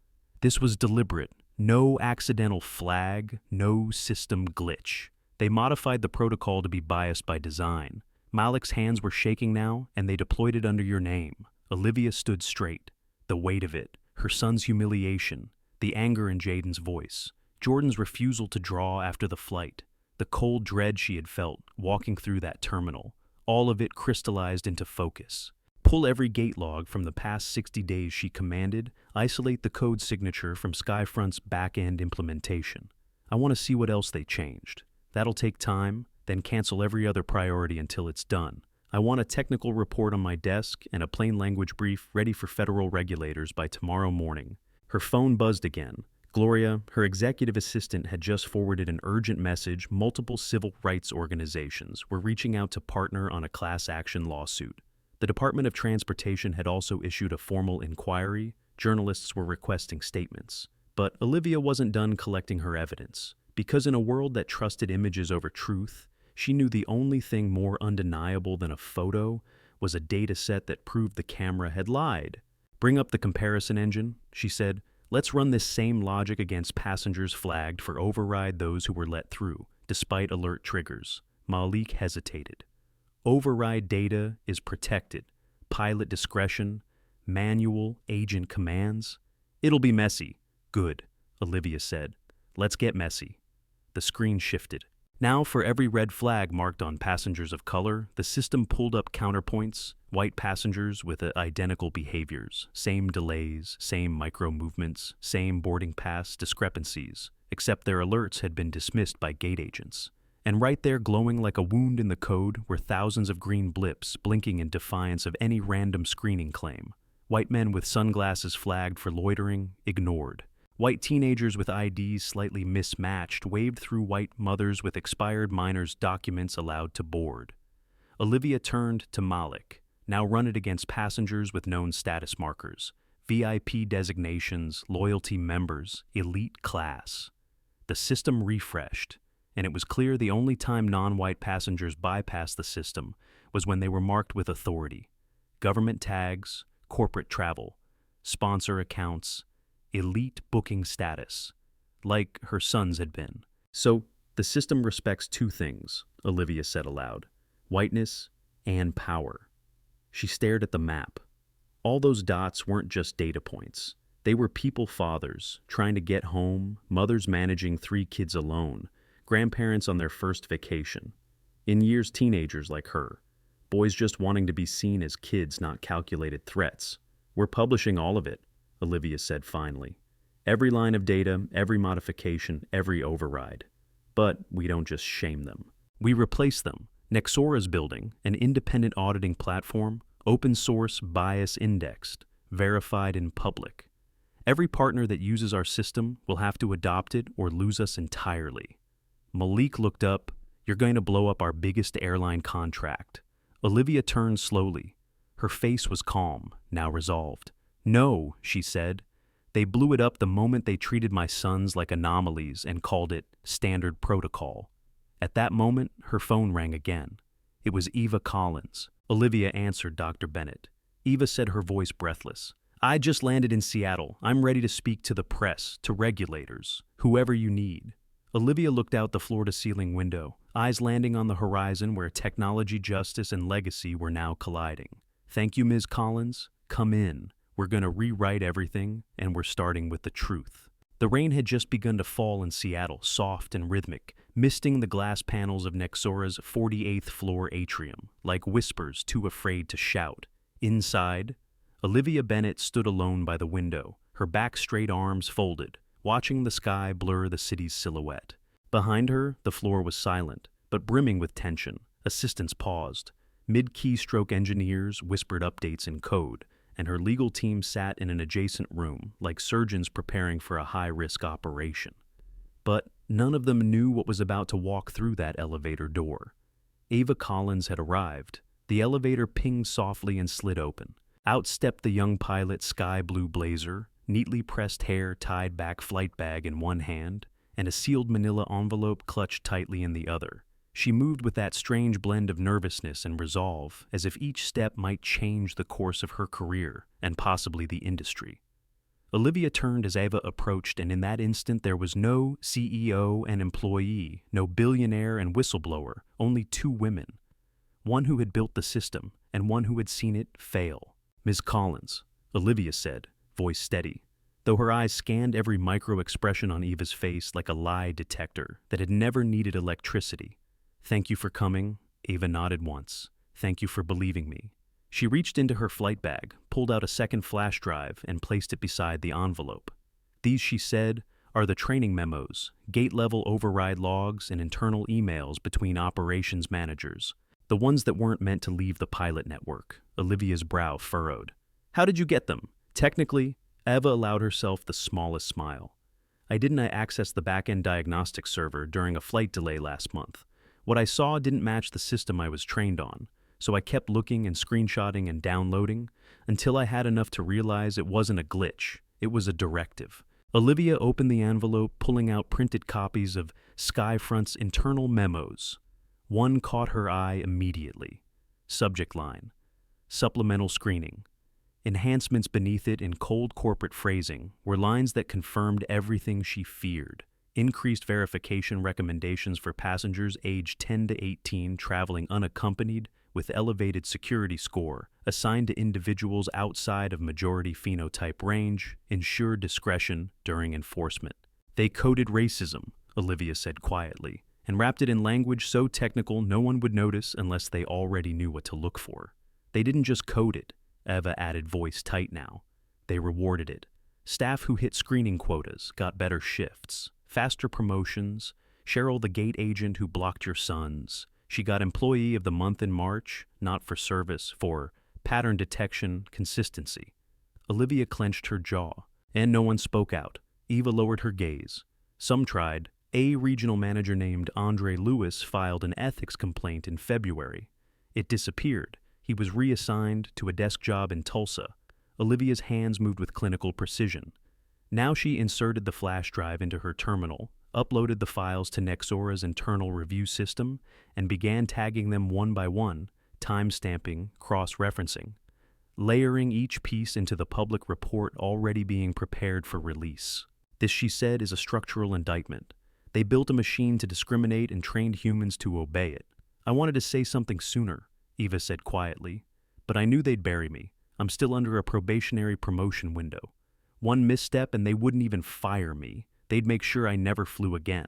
This was deliberate. No accidental flag, no system glitch. They modified the protocol to be biased by design. Malik's hands were shaking now, and they deployed it under your name. Olivia stood straight. The weight of it, her son's humiliation, the anger in Jayden's voice, Jordan's refusal to draw after the flight, the cold dread she had felt walking through that terminal, all of it crystallized into focus. Pull every gate log from the past 60 days, she commanded. Isolate the code signature from Skyfront's back-end implementation. I want to see what else they changed. That'll take time, then cancel every other priority until it's done. I want a technical report on my desk and a plain language brief ready for federal regulators by tomorrow morning. Her phone buzzed again. Gloria, her executive assistant, had just forwarded an urgent message. Multiple civil rights organizations were reaching out to partner on a class action lawsuit. The Department of Transportation had also issued a formal inquiry. Journalists were requesting statements. But Olivia wasn't done collecting her evidence. Because in a world that trusted images over truth, she knew the only thing more undeniable than a photo was a data set that proved the camera had lied. "Bring up the comparison engine," she said. "Let's run this same logic against passengers flagged for override those who were let through, despite alert triggers." Malik hesitated. Override data is protected. Pilot discretion, manual agent commands. "It'll be messy." "Good," Olivia said. "Let's get messy." The screen shifted. Now, for every red flag marked on passengers of color, the system pulled up counterpoints, white passengers with identical behaviors, same delays, same micro-movements, same boarding pass discrepancies, except their alerts had been dismissed by gate agents. And right there, glowing like a wound in the code, were thousands of green blips blinking in defiance of any random screening claim. White men with sunglasses flagged for loitering, ignored. White teenagers with IDs slightly mismatched waved through white mothers with expired minors' documents allowed to board. Olivia turned to Malik. "Now run it against passengers with known status markers, VIP designations, loyalty members, elite class." The system refreshed, and it was clear the only time non-white passengers bypassed the system was when they were marked with authority. Government tags, corporate travel, sponsor accounts, elite booking status, like her sons had been. "So, the system respects two things," Olivia said aloud: whiteness and power. She stared at the map. All those dots weren't just data points. They were people fathers trying to get home, mothers managing 3 kids alone, grandparents on their first vacation. In years, teenagers like her. Boys just wanting to be seen as kids, not calculated threats. "We're publishing all of it," Olivia said finally. "Every line of data, every modification, every override. But we don't just shame them. We replace them. Nexora's building, an independent auditing platform, open source, bias indexed, verified in public. Every partner that uses our system will have to adopt it or lose us entirely." Malik looked up. "You're going to blow up our biggest airline contract." Olivia turned slowly. Her face was calm, now resolved. "No," she said. "They blew it up the moment they treated my sons like anomalies and called it standard protocol." At that moment, her phone rang again. It was Eva Collins. Olivia answered Dr. Bennett. Eva said, her voice breathless, "I just landed in Seattle. I'm ready to speak to the press, to regulators, whoever you need." Olivia looked out the floor-to-ceiling window, eyes landing on the horizon where technology, justice, and legacy were now colliding. "Thank you, Ms. Collins. Come in. We're going to rewrite everything, and we're starting with the truth." The rain had just begun to fall in Seattle, soft and rhythmic, misting the glass panels of Nexora's 48th floor atrium, like whispers too afraid to shout. Inside, Olivia Bennett stood alone by the window, her back straight, arms folded, watching the sky blur the city's silhouette. Behind her, the floor was silent, but brimming with tension. Assistants paused. Mid-keystroke engineers whispered updates in code, and her legal team sat in an adjacent room, like surgeons preparing for a high-risk operation. But none of them knew what was about to walk through that elevator door. Eva Collins had arrived. The elevator pinged softly and slid open. Out stepped the young pilot, sky-blue blazer, neatly pressed hair tied back, flight bag in one hand, and a sealed manila envelope clutched tightly in the other. She moved with that strange blend of nervousness and resolve, as if each step might change the course of her career and possibly the industry. Olivia turned as Eva approached, and in that instant there was no CEO and employee, no billionaire and whistleblower, only 2 women. One who had built the system, and one who had seen it fail. "Ms. Collins," Olivia said, voice steady, though her eyes scanned every micro-expression on Eva's face like a lie detector that had never needed electricity. "Thank you for coming." Eva nodded once. "Thank you for believing me." She reached into her flight bag, pulled out a second flash drive, and placed it beside the envelope. "These," she said, "are the training memos, gate-level override logs, and internal emails between operations managers. The ones that weren't meant to leave the pilot network. Olivia's brow furrowed. How did you get them? Technically, Eva allowed herself the smallest smile. I didn't access the back-end diagnostic server during a flight delay last month. What I saw didn't match the system I was trained on, so I kept looking and screenshotting and downloading until I had enough to realize it wasn't a glitch, it was a directive. Olivia opened the envelope, pulling out printed copies of Skyfront's internal memos. One caught her eye immediately. Subject line: supplemental screening. Enhancements beneath it in cold corporate phrasing were lines that confirmed everything she feared. Increased verification recommendations for passengers aged 10 to 18 traveling unaccompanied with elevated security score assigned to individuals outside of majority phenotype range, ensure discretion during enforcement. They coded racism, Olivia said quietly, and wrapped it in language so technical no one would notice unless they already knew what to look for. They didn't just code it, Eva added, voice tight now. They rewarded it. Staff who hit screening quotas got better shifts, faster promotions. Cheryl, the gate agent who blocked your sons, she got Employee of the Month in March, not for service, for pattern detection, consistency. Olivia clenched her jaw, and no one spoke out. Eva lowered her gaze. Some tried. A regional manager named Andre Lewis filed an ethics complaint in February. It disappeared. He was reassigned to a desk job in Tulsa. Olivia's hands moved with clinical precision. Now she inserted the flash drive into her terminal, uploaded the files to Nexora's internal review system, and began tagging them one by one, time-stamping, cross-referencing, layering each piece into the public report already being prepared for release. This, she said, is a structural indictment. They built a machine to discriminate and trained humans to obey it. I wanted to say something sooner, Eva said quietly, but I knew they'd bury me. I'm still under a probationary promotion window. One misstep and they wouldn't even fire me. They'd make sure I never flew again.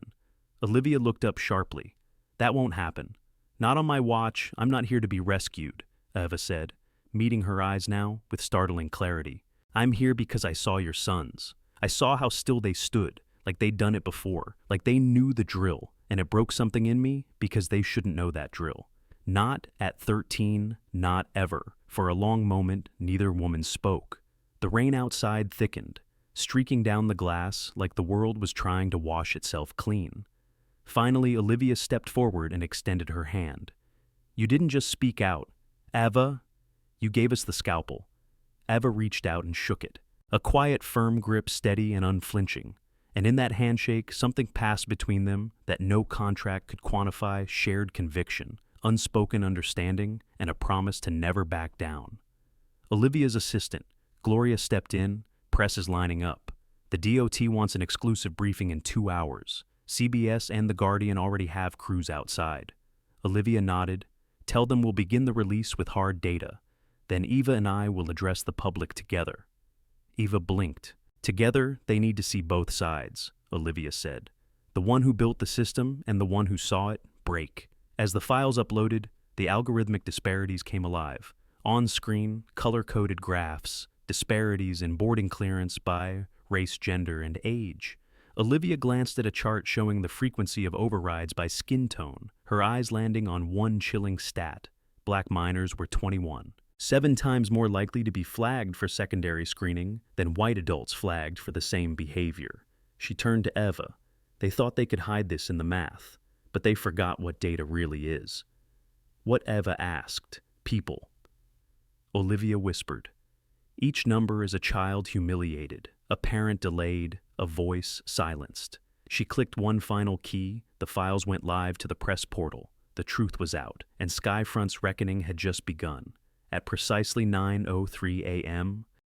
Olivia looked up sharply. That won't happen. Not on my watch. I'm not here to be rescued, Eva said, meeting her eyes now with startling clarity. I'm here because I saw your sons. I saw how still they stood, like they'd done it before, like they knew the drill, and it broke something in me because they shouldn't know that drill. Not at 13, not ever. For a long moment, neither woman spoke. The rain outside thickened, streaking down the glass like the world was trying to wash itself clean. Finally, Olivia stepped forward and extended her hand. You didn't just speak out. Eva, you gave us the scalpel. Eva reached out and shook it. A quiet, firm grip, steady and unflinching. And in that handshake, something passed between them that no contract could quantify: shared conviction, unspoken understanding, and a promise to never back down. Olivia's assistant, Gloria, stepped in, press is lining up. The DOT wants an exclusive briefing in 2 hours. CBS and The Guardian already have crews outside. Olivia nodded. Tell them we'll begin the release with hard data. Then Eva and I will address the public together. Eva blinked. Together, they need to see both sides, Olivia said. The one who built the system and the one who saw it break. As the files uploaded, the algorithmic disparities came alive. On-screen, color-coded graphs, disparities in boarding clearance by race, gender, and age. Olivia glanced at a chart showing the frequency of overrides by skin tone, her eyes landing on one chilling stat. Black minors were 21, 7 times more likely to be flagged for secondary screening than white adults flagged for the same behavior. She turned to Eva. They thought they could hide this in the math, but they forgot what data really is. What Eva asked. People. Olivia whispered. Each number is a child humiliated, a parent delayed, a voice silenced. She clicked one final key, the files went live to the press portal. The truth was out, and Skyfront's reckoning had just begun. At precisely 9:03 a.m.,